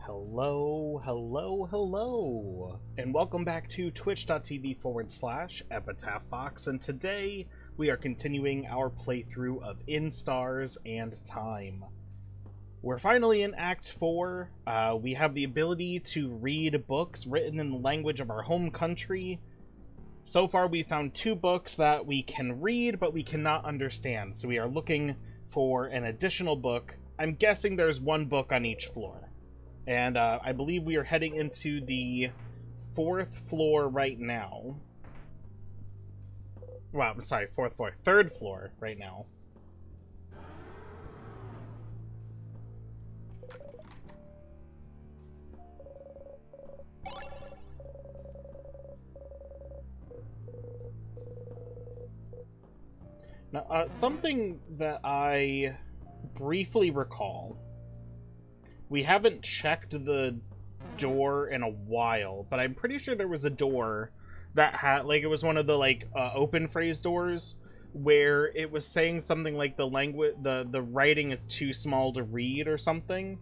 Hello, hello, hello, and welcome back to twitch.tv/EpitaphFox, and today we are continuing our playthrough of In Stars and Time. We're finally in Act 4. We have the ability to read books written in the language of our home country. So far we found 2 books that we can read, but we cannot understand, so we are looking for an additional book. I'm guessing there's 1 book on each floor. And I believe we are heading into the 4th floor right now. Well, I'm sorry, 4th floor. 3rd floor right now. Now, something that I briefly recall. We haven't checked the door in a while, but I'm pretty sure there was a door that had, like, it was one of the, like, open phrase doors where it was saying something like the language, the writing is too small to read or something.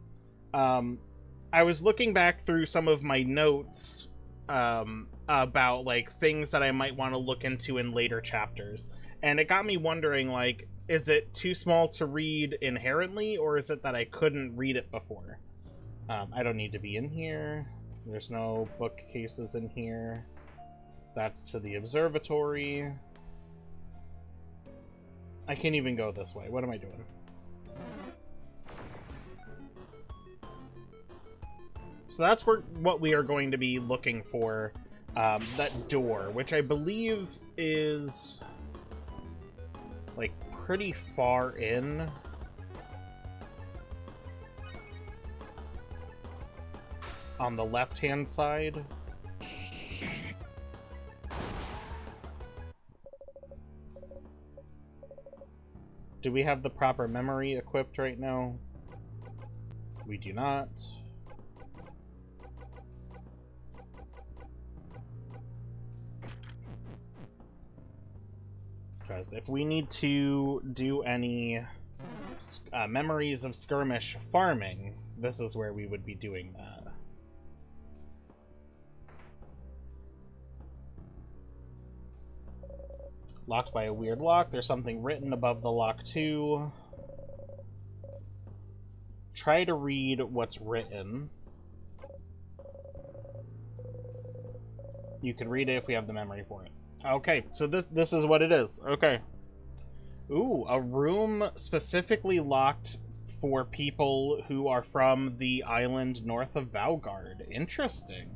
I was looking back through some of my notes about, like, things that I might want to look into in later chapters, and it got me wondering, like, is it too small to read inherently, or is it that I couldn't read it before? I don't need to be in here. There's no bookcases in here. That's to the observatory. I can't even go this way. What am I doing? So that's what we are going to be looking for. That door, which I believe is, like, pretty far in. On the left-hand side. Do we have the proper memory equipped right now? We do not. Because if we need to do any memories of skirmish farming, this is where we would be doing that. Locked by a weird lock. There's something written above the lock too. Try to read what's written. You can read it if we have the memory for it. Okay, so this is what it is. Okay. Ooh, a room specifically locked for people who are from the island north of Valgard. Interesting.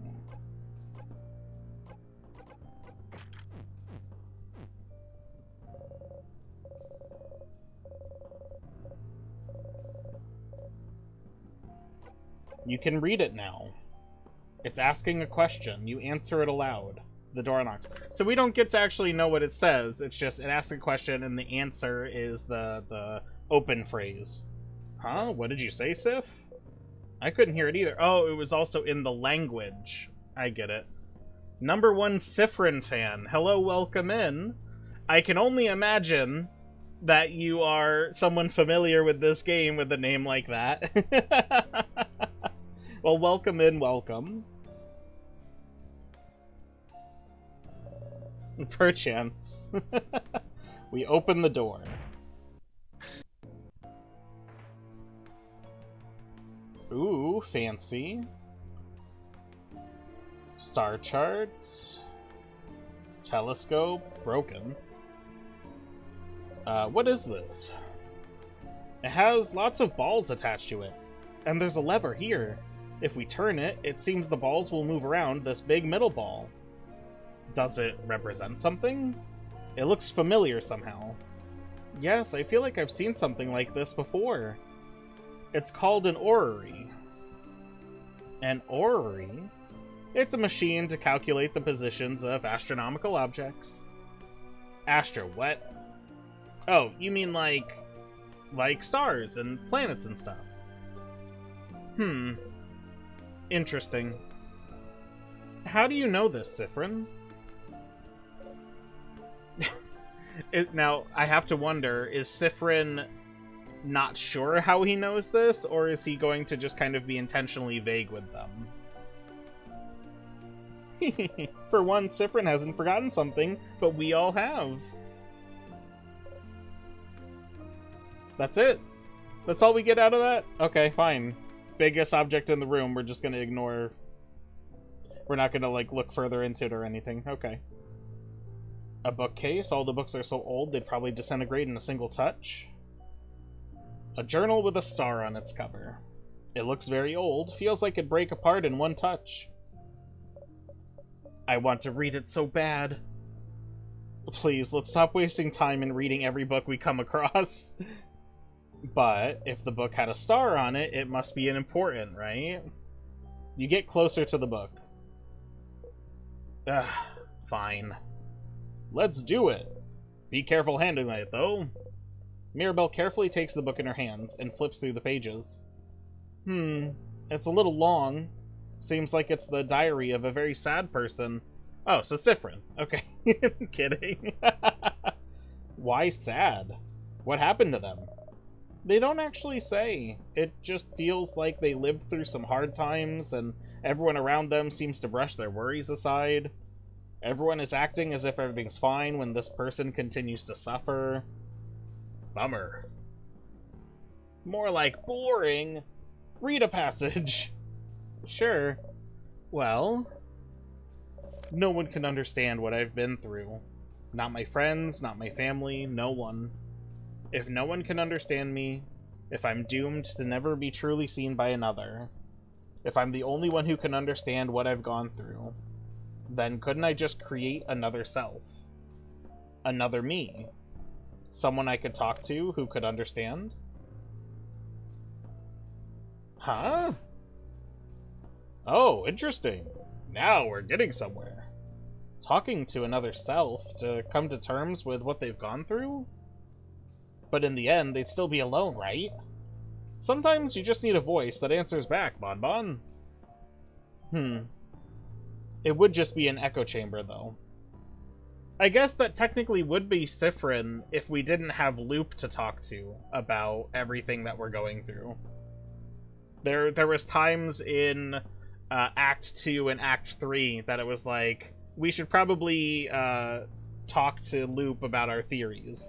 You can read it now. It's asking a question. You answer it aloud. The door unlocks. So we don't get to actually know what it says. It's just, it asks a question and the answer is the open phrase. Huh? What did you say, Sif? I couldn't hear it either. Oh, it was also in the language. I get it. Number 1 Sifrin fan. Hello, welcome in. I can only imagine that you are someone familiar with this game with a name like that. Well, welcome in, welcome. Perchance. We open the door. Ooh, fancy. Star charts. Telescope. Broken. What is this? It has lots of balls attached to it. And there's a lever here. If we turn it, it seems the balls will move around this big middle ball. Does it represent something? It looks familiar somehow. Yes, I feel like I've seen something like this before. It's called an orrery. An orrery? It's a machine to calculate the positions of astronomical objects. What? Oh, you mean like stars and planets and stuff. Interesting. How do you know this, Sifrin? Now, I have to wonder, is Sifrin not sure how he knows this, or is he going to just kind of be intentionally vague with them? For one, Siffrin hasn't forgotten something, but we all have. That's it? That's all we get out of that? Okay, fine. Biggest object in the room, we're just gonna ignore. We're not gonna, like, look further into it or anything. Okay. A bookcase. All the books are so old they'd probably disintegrate in a single touch. A journal with a star on its cover. It looks very old. Feels like it'd break apart in one touch. I want to read it so bad. Please, let's stop wasting time in reading every book we come across. But if the book had a star on it, it must be an important, right? You get closer to the book. Ugh, fine. Let's do it. Be careful handling it, though. Mirabelle carefully takes the book in her hands and flips through the pages. It's a little long. Seems like it's the diary of a very sad person. Oh, so Siffrin. Okay. Kidding. Why sad? What happened to them? They don't actually say. It just feels like they lived through some hard times, and everyone around them seems to brush their worries aside. Everyone is acting as if everything's fine when this person continues to suffer. Bummer. More like boring. Read a passage. Sure. Well, no one can understand what I've been through. Not my friends, not my family, no one. If no one can understand me, if I'm doomed to never be truly seen by another, if I'm the only one who can understand what I've gone through, then couldn't I just create another self? Another me? Someone I could talk to who could understand? Huh? Oh, interesting. Now we're getting somewhere. Talking to another self to come to terms with what they've gone through? But in the end, they'd still be alone, right? Sometimes you just need a voice that answers back, Bonbon. It would just be an echo chamber, though. I guess that technically would be Siffrin if we didn't have Loop to talk to about everything that we're going through. There was times in Act 2 and Act 3 that it was like, we should probably talk to Loop about our theories.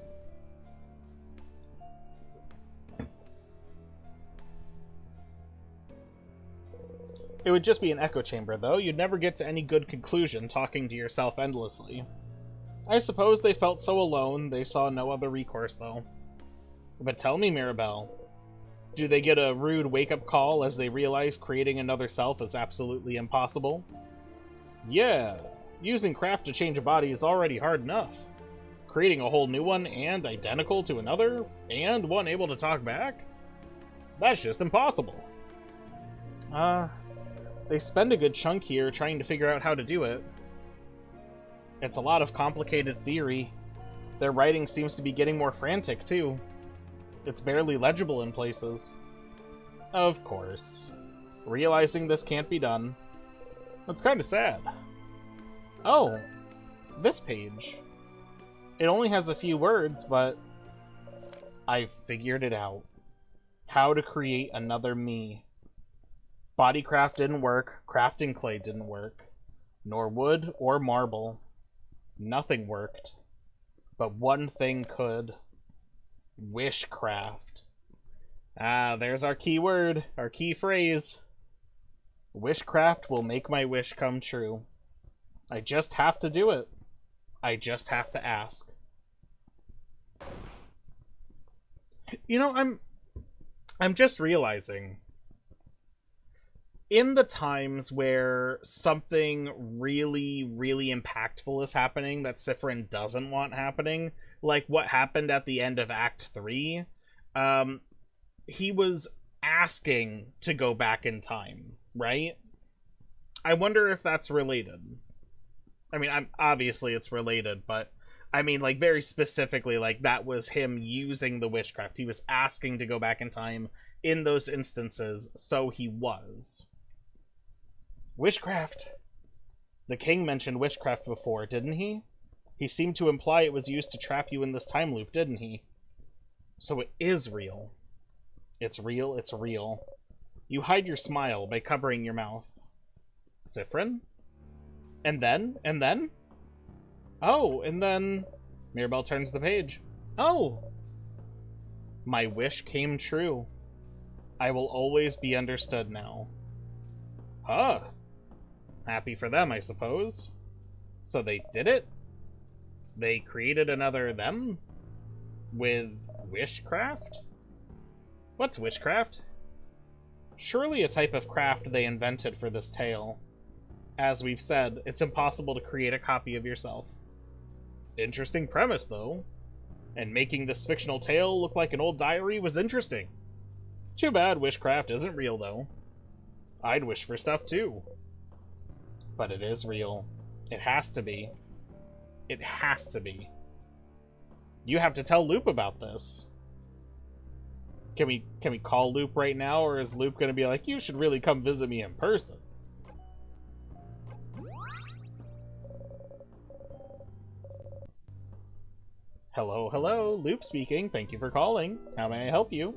It would just be an echo chamber, though. You'd never get to any good conclusion talking to yourself endlessly. I suppose they felt so alone, they saw no other recourse, though. But tell me, Mirabelle, do they get a rude wake-up call as they realize creating another self is absolutely impossible? Yeah, using craft to change a body is already hard enough. Creating a whole new one and identical to another, and one able to talk back? That's just impossible. They spend a good chunk here trying to figure out how to do it. It's a lot of complicated theory. Their writing seems to be getting more frantic, too. It's barely legible in places. Of course. Realizing this can't be done. It's kind of sad. Oh, this page. It only has a few words, but I've figured it out. How to create another me. Bodycraft didn't work, crafting clay didn't work, nor wood or marble. Nothing worked. But one thing could. Wishcraft. Ah, there's our key word, our key phrase. Wishcraft will make my wish come true. I just have to do it. I just have to ask. You know, I'm just realizing, in the times where something really, really impactful is happening that Siffrin doesn't want happening, like what happened at the end of Act 3, he was asking to go back in time, right? I wonder if that's related. I mean, obviously it's related, but I mean, like, very specifically, like, that was him using the witchcraft. He was asking to go back in time in those instances, so he was. Witchcraft. The king mentioned witchcraft before, didn't he? He seemed to imply it was used to trap you in this time loop, didn't he? So it is real. It's real, it's real. You hide your smile by covering your mouth. Siffrin? And then? And then? Oh, and then... Mirabelle turns the page. Oh! My wish came true. I will always be understood now. Huh. Happy for them, I suppose. So they did it? They created another them? With wishcraft? What's witchcraft? Surely a type of craft they invented for this tale. As we've said, it's impossible to create a copy of yourself. Interesting premise, though. And making this fictional tale look like an old diary was interesting. Too bad wishcraft isn't real, though. I'd wish for stuff, too. But it is real. It has to be. It has to be. You have to tell Loop about this. Can we call Loop right now, or is Loop gonna be like, you should really come visit me in person? Hello, hello, Loop speaking. Thank you for calling. How may I help you?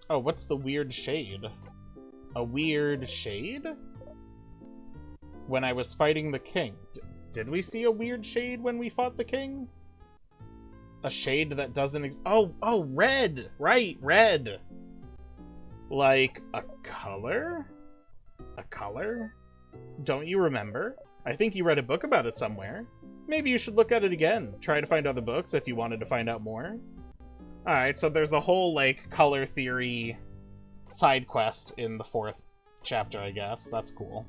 Oh, what's the weird shade? A weird shade? When I was fighting the king. Did we see a weird shade when we fought the king? A shade that doesn't oh, red! Right, red! Like, a color? A color? Don't you remember? I think you read a book about it somewhere. Maybe you should look at it again. Try to find other books if you wanted to find out more. Alright, so there's a whole, like, color theory side quest in the 4th chapter, I guess. That's cool.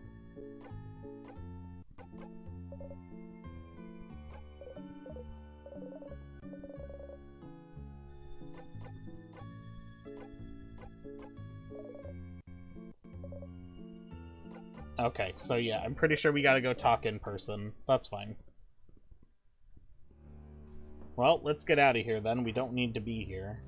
Okay, so yeah, I'm pretty sure we gotta go talk in person. That's fine. Well, let's get out of here then. We don't need to be here.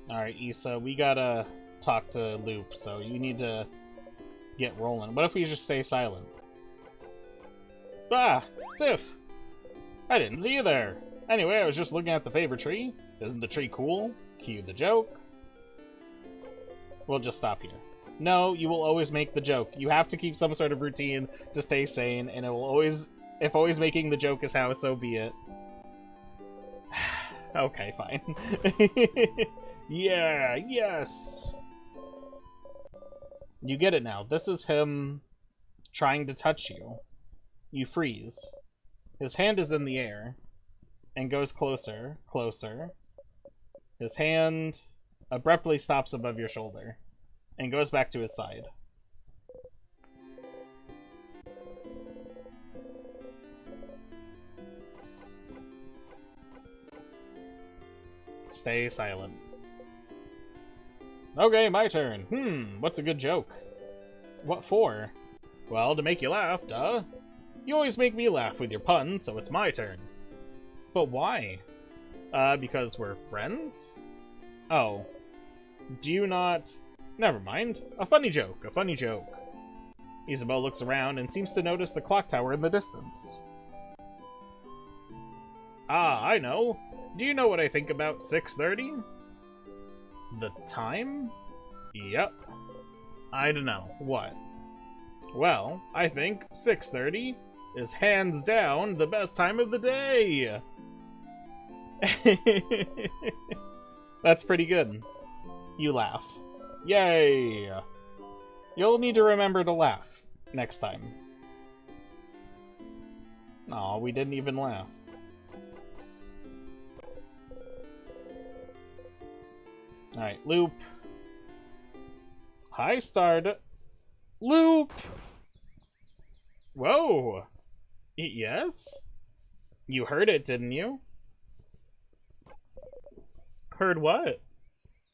Alright, Issa, we gotta talk to Loop, so you need to get rolling. What if we just stay silent? Ah! Sif! I didn't see you there! Anyway, I was just looking at the favorite tree. Isn't the tree cool? Cue the joke. We'll just stop here. No, you will always make the joke. You have to keep some sort of routine to stay sane, and it will always... If always making the joke is how, so be it. Okay, fine. Yeah, yes! You get it now. This is him trying to touch you. You freeze. His hand is in the air and goes closer, closer. His hand abruptly stops above your shoulder and goes back to his side. Stay silent. Okay, my turn. What's a good joke? What for? Well, to make you laugh, duh. You always make me laugh with your puns, so it's my turn. But why? Because we're friends? Oh. Do you not... Never mind. A funny joke, a funny joke. Isabelle looks around and seems to notice the clock tower in the distance. Ah, I know. Do you know what I think about 6:30? The time? Yep. I don't know. What? Well, I think 6:30 is hands down the best time of the day. That's pretty good. You laugh. Yay! You'll need to remember to laugh next time. Aw, we didn't even laugh. Alright, Loop. Hi, Stard. Loop! Whoa! Yes? You heard it, didn't you? Heard what?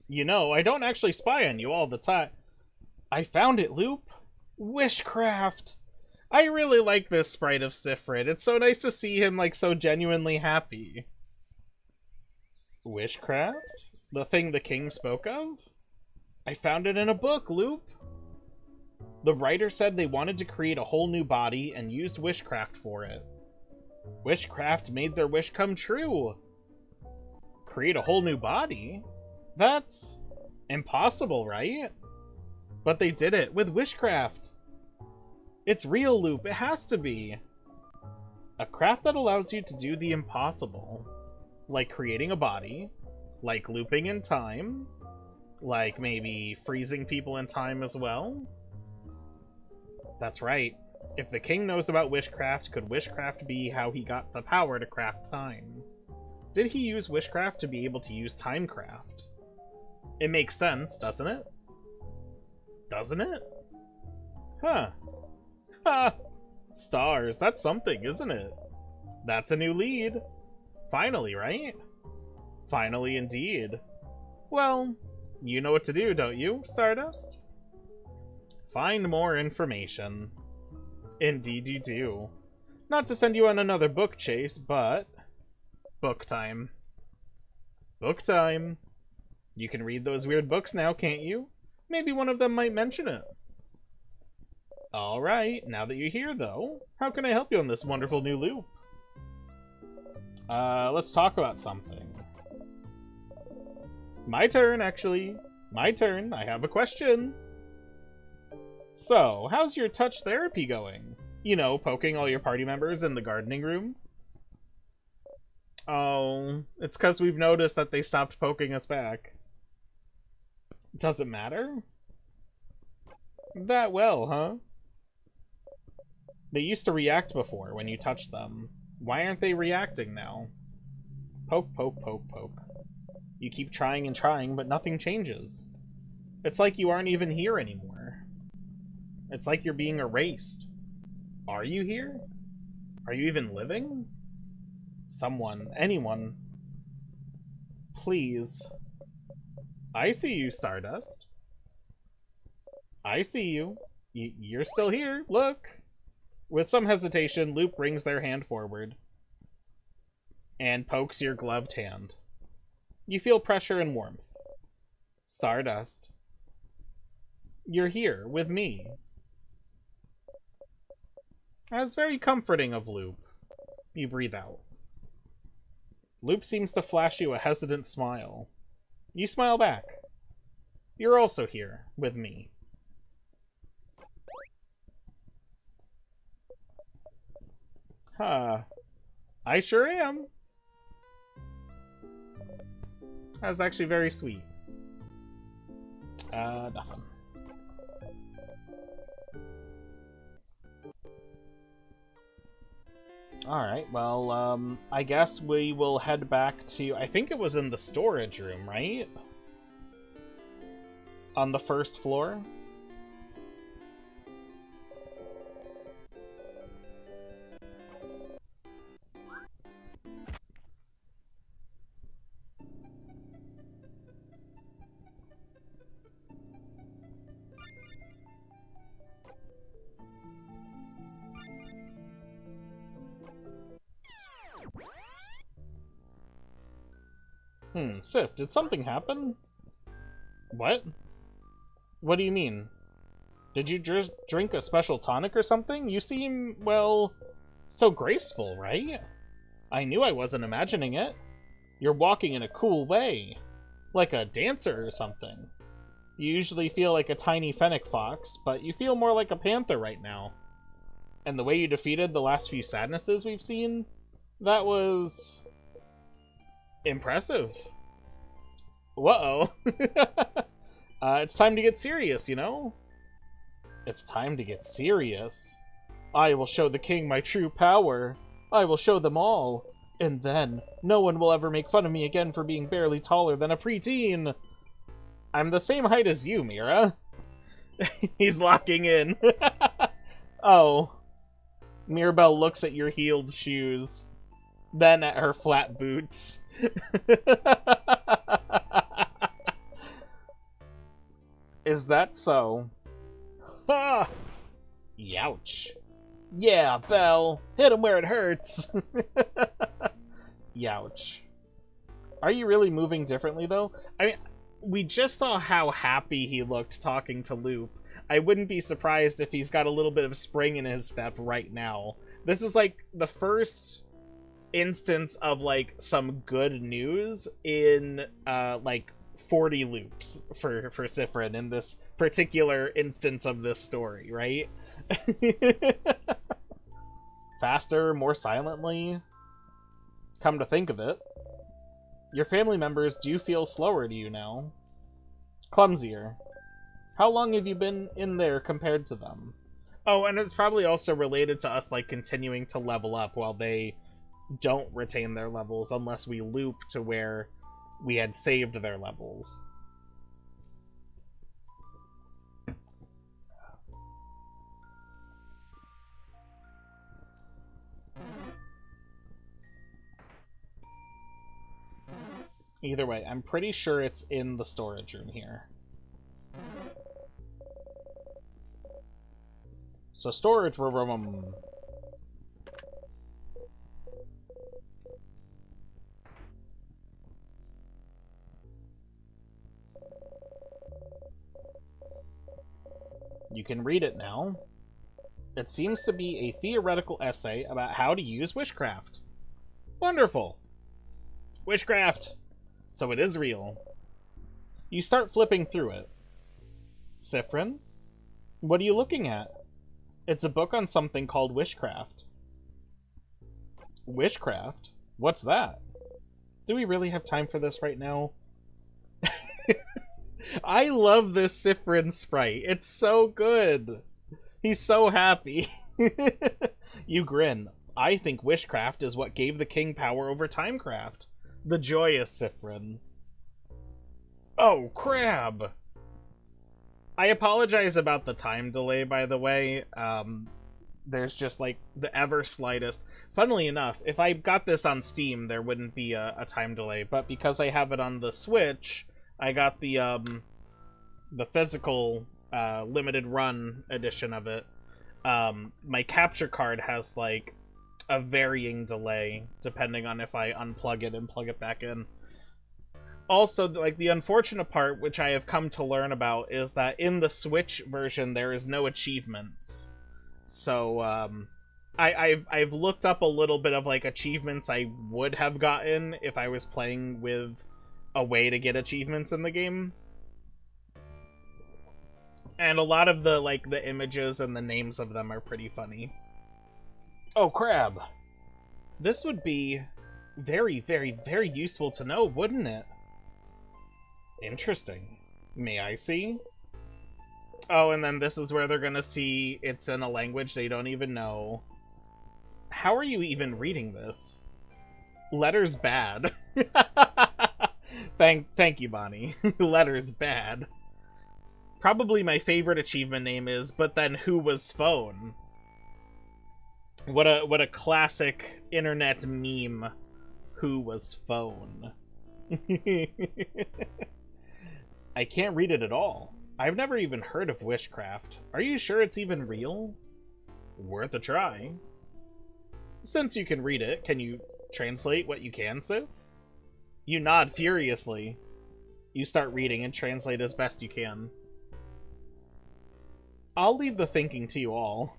You know, I don't actually spy on you all the time. I found it, Loop. Wishcraft! I really like this sprite of Siffrin. It's so nice to see him, like, so genuinely happy. Wishcraft? The thing the king spoke of? I found it in a book, Loop. The writer said they wanted to create a whole new body and used wishcraft for it. Wishcraft made their wish come true. Create a whole new body? That's impossible, right? But they did it with wishcraft. It's real, Loop. It has to be. A craft that allows you to do the impossible. Like creating a body. Like looping in time. Like maybe freezing people in time as well. That's right. If the king knows about wishcraft, could wishcraft be how he got the power to craft time? Did he use wishcraft to be able to use timecraft? It makes sense, doesn't it? Doesn't it? Huh. Ha! Stars, that's something, isn't it? That's a new lead. Finally, right? Finally indeed. Well, you know what to do, don't you, Stardust? Find more information. Indeed you do. Not to send you on another book chase, but... book time. Book time. You can read those weird books now, can't you? Maybe one of them might mention it. Alright, now that you're here, though, how can I help you on this wonderful new loop? Let's talk about something. My turn, actually. My turn. I have a question. So, how's your touch therapy going? You know, poking all your party members in the gardening room? Oh, it's because we've noticed that they stopped poking us back. Does it matter? That well, huh? They used to react before when you touched them. Why aren't they reacting now? Poke, poke, poke, poke. You keep trying and trying, but nothing changes. It's like you aren't even here anymore. It's like you're being erased. Are you here? Are you even living? Someone, anyone. Please. I see you, Stardust. I see you. You're still here, look. With some hesitation, Loop brings their hand forward and pokes your gloved hand. You feel pressure and warmth. Stardust. You're here, with me. That's very comforting of Loop. You breathe out. Loop seems to flash you a hesitant smile. You smile back. You're also here, with me. Huh. I sure am. That was actually very sweet. Nothing. Alright, well, I guess we will head back to... I think it was in the storage room, right? On the first floor? Sif, did something happen? What? What do you mean? Did you just drink a special tonic or something? You seem, well, so graceful, right? I knew I wasn't imagining it. You're walking in a cool way. Like a dancer or something. You usually feel like a tiny fennec fox, but you feel more like a panther right now. And the way you defeated the last few sadnesses we've seen, that was... impressive. Whoa. It's time to get serious, you know? It's time to get serious. I will show the king my true power. I will show them all. And then, no one will ever make fun of me again for being barely taller than a preteen. I'm the same height as you, Mira. He's locking in. Oh. Mirabelle looks at your heeled shoes. Then at her flat boots. Is that so? Ha! Youch. Yeah, Belle. Hit him where it hurts. Youch. Are you really moving differently, though? I mean, we just saw how happy he looked talking to Loop. I wouldn't be surprised if he's got a little bit of spring in his step right now. This is like the first instance of like some good news in like 40 loops for Siffrin in this particular instance of this story, right? Faster, more silently. Come to think of it, your family members do feel slower to you now. Clumsier. How long have you been in there compared to them? Oh, and it's probably also related to us like continuing to level up while they don't retain their levels unless we loop to where we had saved their levels. Either way, I'm pretty sure it's in the storage room here. So storage room. You can read it now. It seems to be a theoretical essay about how to use witchcraft. Wonderful. Witchcraft. So it is real. You start flipping through it. Siffrin? What are you looking at? It's a book on something called witchcraft. Witchcraft? What's that? Do we really have time for this right now? I love this Siffrin sprite. It's so good. He's so happy. You grin. I think witchcraft is what gave the king power over timecraft. The joyous Siffrin. Oh, crab! I apologize about the time delay, by the way. There's just, like, the ever slightest... Funnily enough, if I got this on Steam, there wouldn't be a time delay, but because I have it on the Switch, I got the physical, limited run edition of it. My capture card has, like, a varying delay, depending on if I unplug it and plug it back in. Also, like, the unfortunate part, which I have come to learn about, is that in the Switch version, there is no achievements. So, I've looked up a little bit of, like, achievements I would have gotten if I was playing with a way to get achievements in the game. And a lot of the, like, the images and the names of them are pretty funny. Oh, crab! This would be very, very, very useful to know, wouldn't it? Interesting. May I see? Oh, and then this is where they're gonna see it's in a language they don't even know. How are you even reading this? Letters bad. Thank you, Bonnie. Letters bad. Probably my favorite achievement name is, but then who was phone? What a classic internet meme. Who was phone? I can't read it at all. I've never even heard of witchcraft. Are you sure it's even real? Worth a try. Since you can read it, can you translate what you can, Sif? You nod furiously. You start reading and translate as best you can. I'll leave the thinking to you all.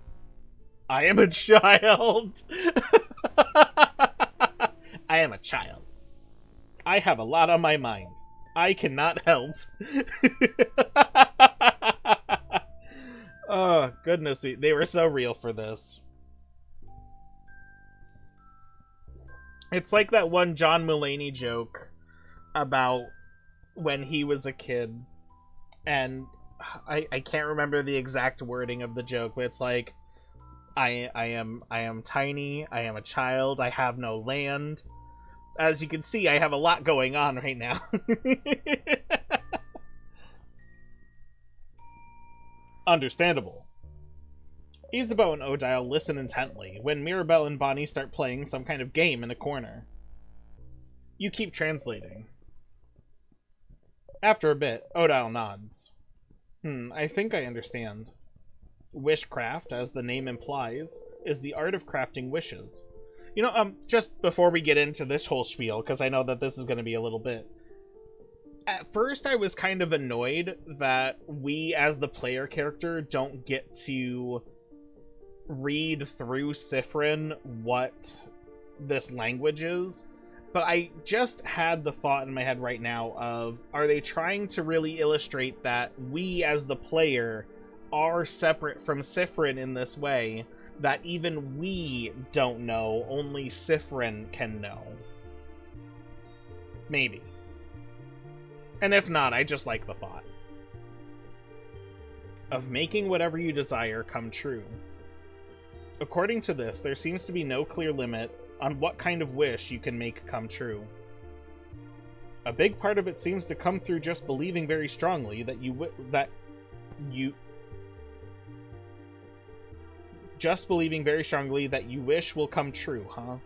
I am a child. I am a child. I have a lot on my mind. I cannot help. Oh, goodness. They were so real for this. It's like that one John Mulaney joke about when he was a kid. And I can't remember the exact wording of the joke, but it's like, I am tiny, I am a child, I have no land. As you can see, I have a lot going on right now. Understandable. Isabeau and Odile listen intently when Mirabelle and Bonnie start playing some kind of game in a corner. You keep translating. After a bit, Odile nods. I think I understand. Wishcraft, as the name implies, is the art of crafting wishes. You know, just before we get into this whole spiel, because I know that this is going to be a little bit... At first, I was kind of annoyed that we, as the player character, don't get to read through Siffrin what this language is. But I just had the thought in my head right now of, are they trying to really illustrate that we, as the player, are separate from Siffrin in this way, that even we don't know, only Siffrin can know? Maybe. And if not, I just like the thought of making whatever you desire come true. According to this, there seems to be no clear limit on what kind of wish you can make come true. A big part of it seems to come through just believing very strongly that you wish will come true, huh?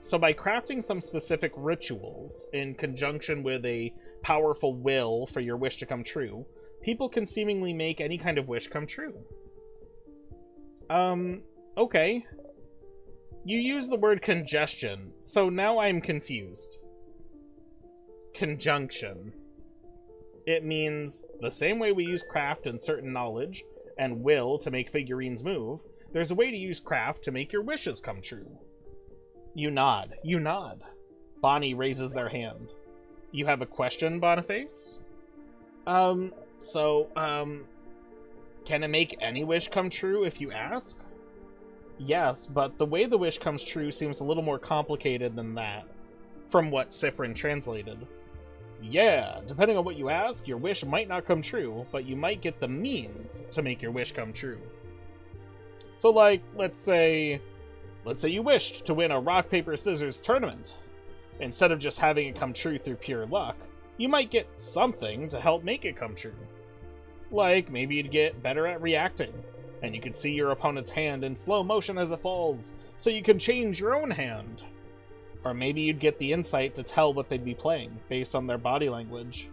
So by crafting some specific rituals in conjunction with a powerful will for your wish to come true, people can seemingly make any kind of wish come true. Okay. You use the word congestion, so now I'm confused. Conjunction. It means the same way we use craft and certain knowledge and will to make figurines move, there's a way to use craft to make your wishes come true. You nod. You nod. Bonnie raises their hand. You have a question, Boniface? Can it make any wish come true if you ask? Yes, but the way the wish comes true seems a little more complicated than that, from what Siffrin translated. Yeah, depending on what you ask, your wish might not come true, but you might get the means to make your wish come true. So like, let's say you wished to win a rock, paper, scissors tournament. Instead of just having it come true through pure luck, you might get something to help make it come true. Like, maybe you'd get better at reacting, and you could see your opponent's hand in slow motion as it falls, so you can change your own hand. Or maybe you'd get the insight to tell what they'd be playing, based on their body language.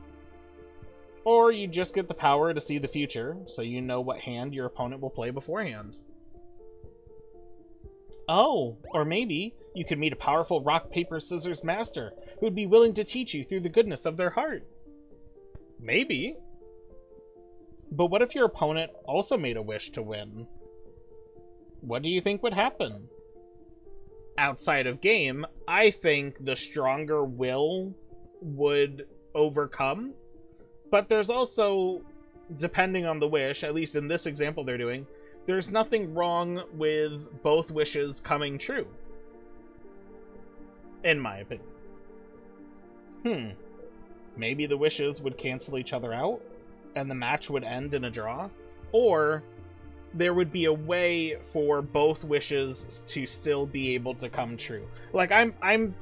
Or you'd just get the power to see the future, so you know what hand your opponent will play beforehand. Oh, or maybe you could meet a powerful rock, paper, scissors master who'd be willing to teach you through the goodness of their heart. Maybe. But what if your opponent also made a wish to win? What do you think would happen? Outside of game, I think the stronger will would overcome. But there's also, depending on the wish, at least in this example they're doing, there's nothing wrong with both wishes coming true. In my opinion. Maybe the wishes would cancel each other out, and the match would end in a draw? Or there would be a way for both wishes to still be able to come true. Like, I'm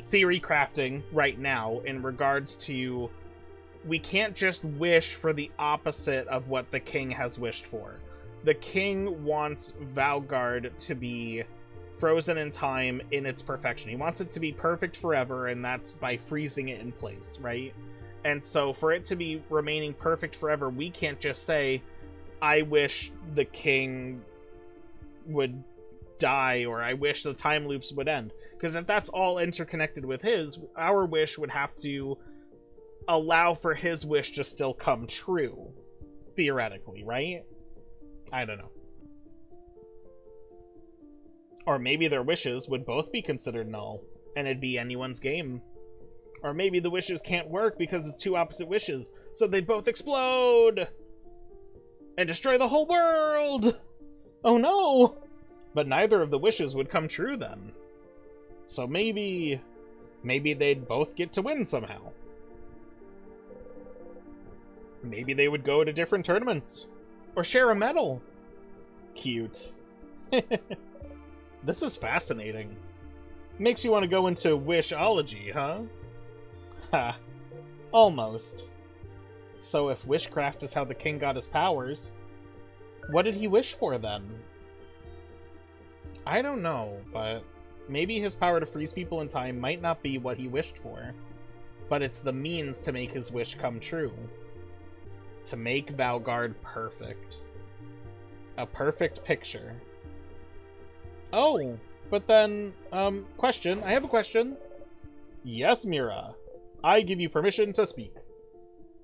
theory crafting right now in regards to, we can't just wish for the opposite of what the king has wished for. The king wants Valgard to be frozen in time in its perfection. He wants it to be perfect forever, and that's by freezing it in place, right? And so for it to be remaining perfect forever, we can't just say, I wish the king would die, or I wish the time loops would end. Because if that's all interconnected with his, our wish would have to allow for his wish to still come true. Theoretically, right? I don't know. Or maybe their wishes would both be considered null, and it'd be anyone's game. Or maybe the wishes can't work because it's two opposite wishes, so they'd both explode! And destroy the whole world! Oh no! But neither of the wishes would come true then. So maybe they'd both get to win somehow. Maybe they would go to different tournaments. Or share a medal. Cute. This is fascinating. Makes you want to go into wishology, huh? Ha. Almost. So if wishcraft is how the king got his powers, what did he wish for then? I don't know, but maybe his power to freeze people in time might not be what he wished for, but it's the means to make his wish come true. To make Valgard perfect. A perfect picture. Oh, but then, question. I have a question. Yes, Mira. I give you permission to speak.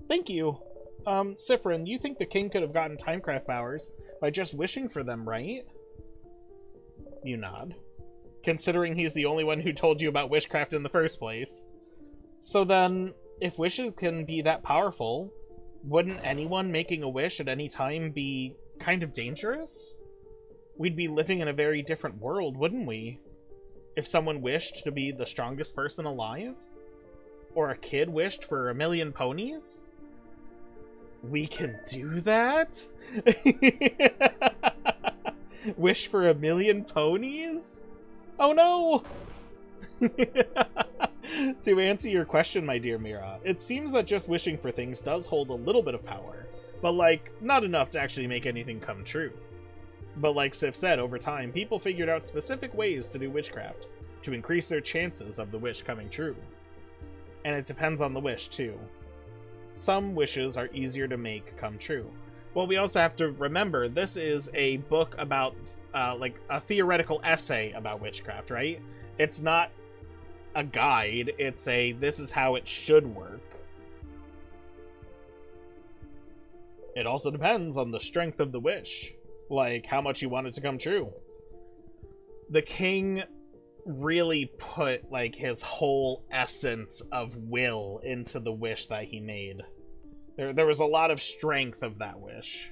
Thank you. Siffrin, you think the king could have gotten Timecraft powers by just wishing for them, right? You nod. Considering he's the only one who told you about witchcraft in the first place. So then, if wishes can be that powerful, wouldn't anyone making a wish at any time be kind of dangerous? We'd be living in a very different world, wouldn't we? If someone wished to be the strongest person alive? Or a kid wished for 1,000,000 ponies? We can do that? Wish for 1,000,000 ponies? Oh no! To answer your question, my dear Mira, it seems that just wishing for things does hold a little bit of power, but like, not enough to actually make anything come true. But like Sif said, over time, people figured out specific ways to do witchcraft to increase their chances of the wish coming true. And it depends on the wish, too. Some wishes are easier to make come true. Well, we also have to remember, this is a book about, like, a theoretical essay about witchcraft, right? It's not a guide, it's a, this is how it should work. It also depends on the strength of the wish. Like, how much you want it to come true. The king really put, like, his whole essence of will into the wish that he made. There was a lot of strength of that wish.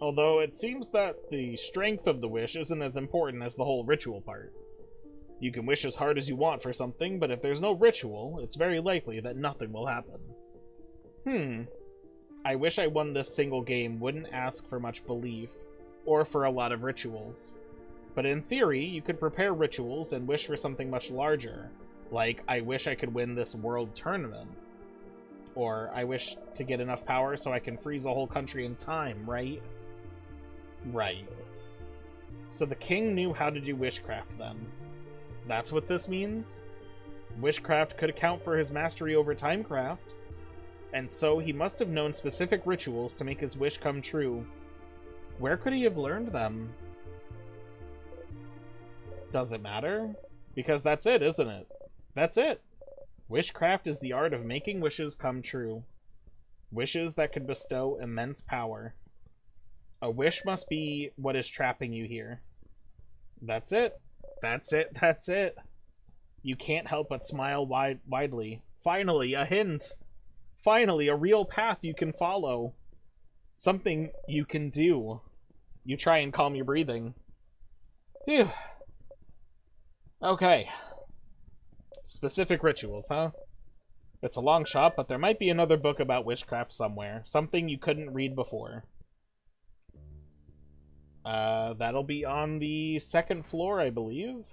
Although it seems that the strength of the wish isn't as important as the whole ritual part. You can wish as hard as you want for something, but if there's no ritual, it's very likely that nothing will happen. I wish I won this single game wouldn't ask for much belief, or for a lot of rituals. But in theory, you could prepare rituals and wish for something much larger, like, I wish I could win this world tournament. Or, I wish to get enough power so I can freeze a whole country in time, right? Right. So the king knew how to do witchcraft then. That's what this means? Witchcraft could account for his mastery over Timecraft. And so he must have known specific rituals to make his wish come true. Where could he have learned them? Does it matter? Because that's it, isn't it? That's it. Witchcraft is the art of making wishes come true. Wishes that could bestow immense power. A wish must be what is trapping you here. That's it. That's it. That's it. You can't help but smile widely. Finally, a hint. Finally, a real path you can follow. Something you can do. You try and calm your breathing. Phew. Okay. Specific rituals, huh? It's a long shot, but there might be another book about witchcraft somewhere. Something you couldn't read before. That'll be on the second floor, I believe.